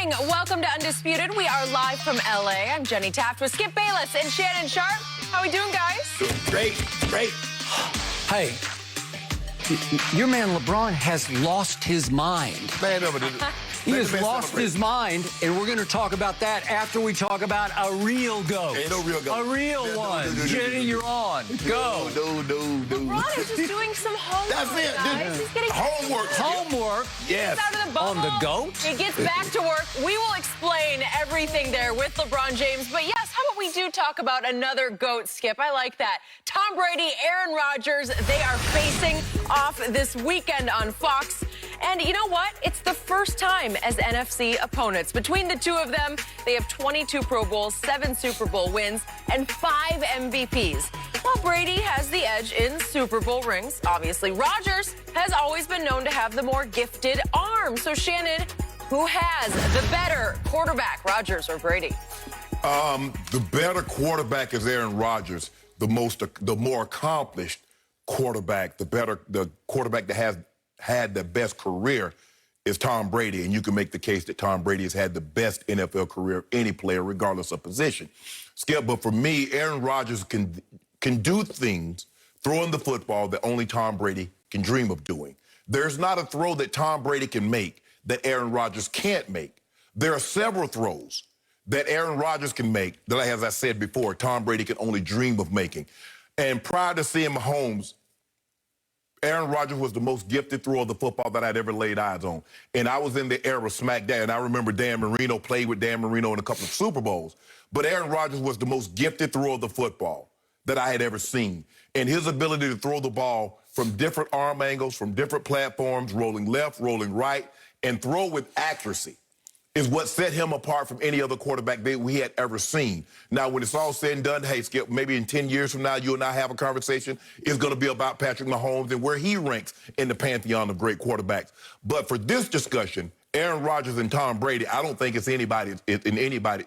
morning. Welcome to Undisputed. We are live from LA. I'm Jenny Taft with Skip Bayless and Shannon Sharp. How we doing, guys? Great. Hey, your man LeBron has lost his mind. Man, He has lost his mind, and we're going to talk about that after we talk about a real GOAT. Ain't no real GOAT. A real one. Jenny, you're on. Go. No. LeBron is just doing some homework, That's it. guys. He's getting Homework. Yes. out of the bubble. On the GOAT? He gets back to work. We will explain everything there with LeBron James. But yes, how about we do talk about another GOAT, Skip? I like that. Tom Brady, Aaron Rodgers, they are facing off this weekend on Fox. And you know what? It's the first time as NFC opponents. Between the two of them, they have 22 Pro Bowls, 7 Super Bowl wins, and 5 MVPs. While Brady has the edge in Super Bowl rings, obviously Rodgers has always been known to have the more gifted arm. So Shannon, who has the better quarterback, Rodgers or Brady? The better quarterback is Aaron Rodgers. The more accomplished quarterback, the quarterback that has had the best career is Tom Brady, and you can make the case that Tom Brady has had the best NFL career of any player, regardless of position. Skip, but for me, Aaron Rodgers can do things throwing the football that only Tom Brady can dream of doing. There's not a throw that Tom Brady can make that Aaron Rodgers can't make. There are several throws that Aaron Rodgers can make that, as I said before, Tom Brady can only dream of making. And prior to seeing Mahomes, Aaron Rodgers was the most gifted thrower of the football that I'd ever laid eyes on. And I was in the era of smack dab. And I remember Dan Marino, played with Dan Marino in a couple of Super Bowls. But Aaron Rodgers was the most gifted thrower of the football that I had ever seen. And his ability to throw the ball from different arm angles, from different platforms, rolling left, rolling right, and throw with accuracy is what set him apart from any other quarterback that we had ever seen. Now, when it's all said and done, hey, Skip, maybe in 10 years from now, you and I have a conversation. It's going to be about Patrick Mahomes and where he ranks in the pantheon of great quarterbacks. But for this discussion, Aaron Rodgers and Tom Brady, I don't think it's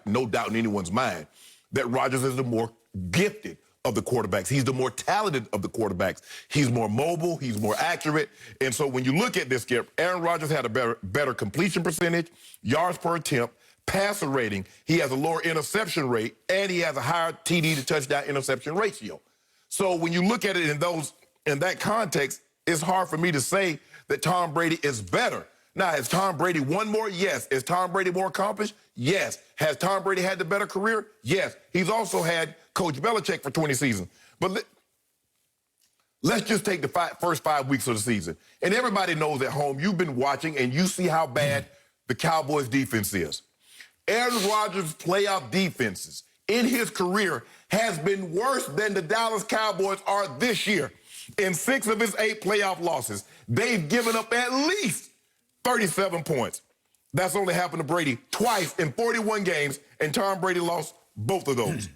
no doubt in anyone's mind that Rodgers is the more gifted of the quarterbacks. He's the more talented of the quarterbacks. He's more mobile. He's more accurate. And so when you look at this, Skip, Aaron Rodgers had a better completion percentage, yards per attempt, passer rating. He has a lower interception rate, and he has a higher TD to touchdown interception ratio. So when you look at it in that context, it's hard for me to say that Tom Brady is better. Now, has Tom Brady won more? Yes. Is Tom Brady more accomplished? Yes. Has Tom Brady had the better career? Yes. He's also had Coach Belichick for 20 seasons. But let's just take the first 5 weeks of the season. And everybody knows at home, you've been watching, and you see how bad the Cowboys' defense is. Aaron Rodgers' playoff defenses in his career has been worse than the Dallas Cowboys are this year. In 6 of his 8 playoff losses, they've given up at least 37 points. That's only happened to Brady twice in 41 games, and Tom Brady lost both of those.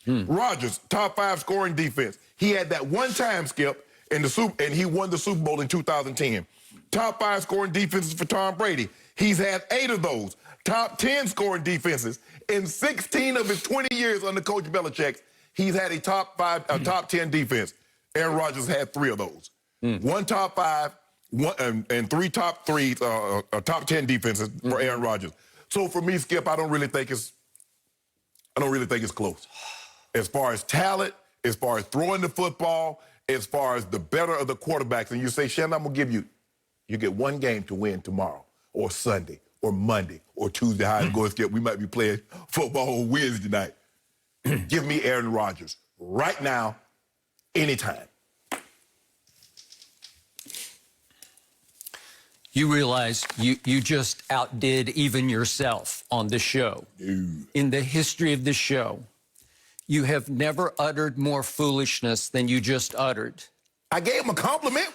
Rodgers, top 5 scoring defense. He had that one time, Skip, and he won the Super Bowl in 2010. Top 5 scoring defenses for Tom Brady. He's had 8 of those. Top 10 scoring defenses. In 16 of his 20 years under Coach Belichick, he's had a top 10 defense. Aaron Rodgers had 3 of those. One top 5, and 3 top 10 defenses for Aaron Rodgers. So for me, Skip, I don't really think it's close. As far as talent, as far as throwing the football, as far as the better of the quarterbacks, and you say, Shannon, I'm gonna give you get one game to win tomorrow, or Sunday, or Monday, or Tuesday. How it goes, Skip? We might be playing football on Wednesday night. Give me Aaron Rodgers right now, anytime. You realize you just outdid even yourself on this show. In the history of this show, you have never uttered more foolishness than you just uttered. I gave him a compliment.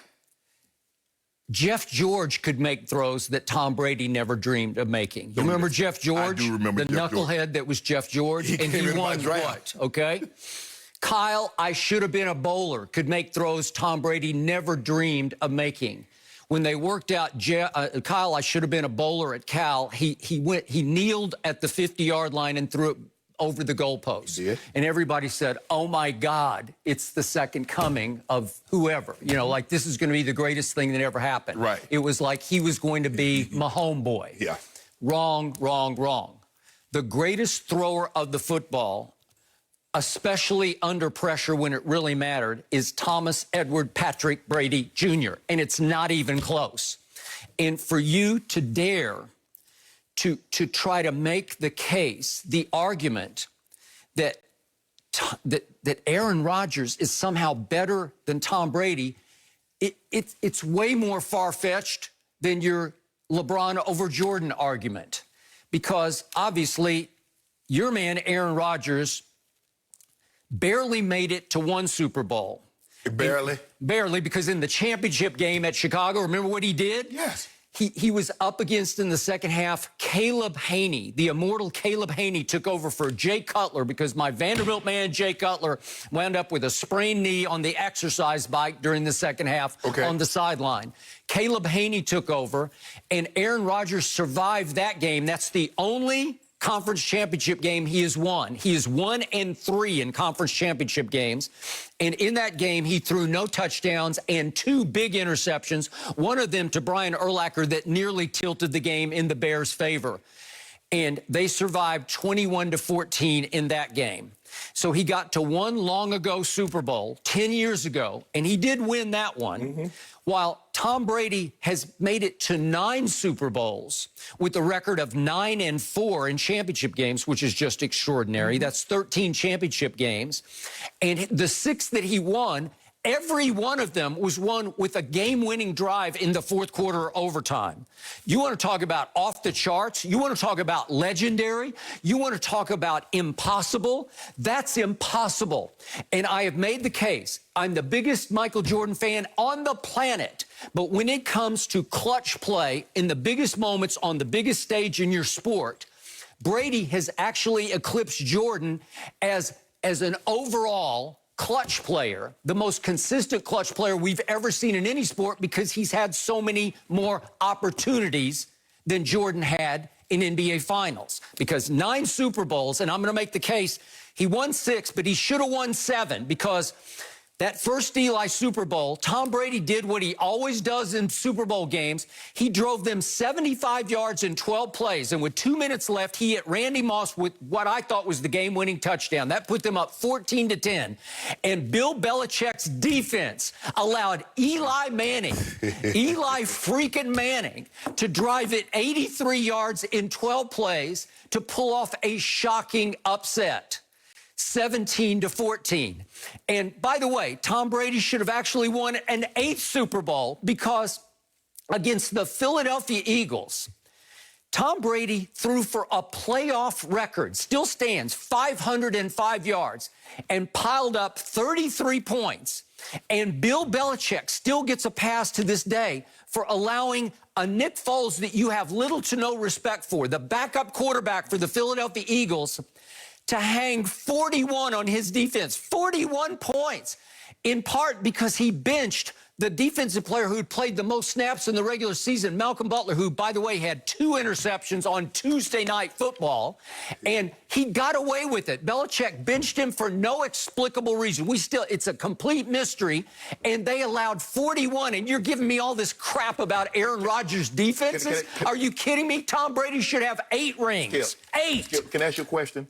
Jeff George could make throws that Tom Brady never dreamed of making. You remember Jeff George? I do remember the Jeff knucklehead George. That was Jeff George, and he won what, okay? Kyle, I should have been a bowler, could make throws Tom Brady never dreamed of making. When they worked out Kyle, I should have been a bowler at Cal, he kneeled at the 50-yard line and threw it over the goalpost. And everybody said, oh, my God, it's the second coming of whoever. You know, like this is going to be the greatest thing that ever happened. Right. It was like he was going to be my homeboy. Yeah. Wrong, wrong, wrong. The greatest thrower of the football, especially under pressure when it really mattered, is Thomas Edward Patrick Brady Jr., and it's not even close. And for you to dare to try to make the case, the argument that Aaron Rodgers is somehow better than Tom Brady, it's way more far-fetched than your LeBron over Jordan argument. Because obviously, your man, Aaron Rodgers, barely made it to one Super Bowl. Barely? Barely, because in the championship game at Chicago, remember what he did? Yes. He was up against, in the second half, Caleb Haney. The immortal Caleb Haney took over for Jay Cutler because my Vanderbilt man, Jay Cutler, wound up with a sprained knee on the exercise bike during the second half on the sideline. Caleb Haney took over, and Aaron Rodgers survived that game. That's the only conference championship game he has won. He is 1-3 in conference championship games. And in that game, he threw no touchdowns and 2 big interceptions, one of them to Brian Urlacher that nearly tilted the game in the Bears' favor. And they survived 21-14 in that game. So he got to one long ago Super Bowl, 10 years ago, and he did win that one, while Tom Brady has made it to 9 Super Bowls with a record of 9-4 in championship games, which is just extraordinary. That's 13 championship games. And the 6 that he won, every one of them was won with a game-winning drive in the fourth quarter or overtime. You want to talk about off the charts? You want to talk about legendary? You want to talk about impossible? That's impossible. And I have made the case. I'm the biggest Michael Jordan fan on the planet. But when it comes to clutch play in the biggest moments on the biggest stage in your sport, Brady has actually eclipsed Jordan as an overall clutch player, the most consistent clutch player we've ever seen in any sport, because he's had so many more opportunities than Jordan had in NBA Finals. Because 9 Super Bowls, and I'm going to make the case, he won 6, but he should have won 7, because that first Eli Super Bowl, Tom Brady did what he always does in Super Bowl games. He drove them 75 yards in 12 plays, and with 2 minutes left, he hit Randy Moss with what I thought was the game-winning touchdown. That put them up 14-10. And Bill Belichick's defense allowed Eli freaking Manning, to drive it 83 yards in 12 plays to pull off a shocking upset. 17-14. And by the way, Tom Brady should have actually won an 8th Super Bowl, because against the Philadelphia Eagles, Tom Brady threw for a playoff record, still stands, 505 yards, and piled up 33 points. And Bill Belichick still gets a pass to this day for allowing a Nick Foles that you have little to no respect for, the backup quarterback for the Philadelphia Eagles, to hang 41 on his defense, 41 points, in part because he benched the defensive player who had played the most snaps in the regular season, Malcolm Butler, who, by the way, had 2 interceptions on Tuesday Night Football, and he got away with it. Belichick benched him for no explicable reason. It's a complete mystery, and they allowed 41, and you're giving me all this crap about Aaron Rodgers' defenses? Are you kidding me? Tom Brady should have 8 rings. 8! Can I ask you a question?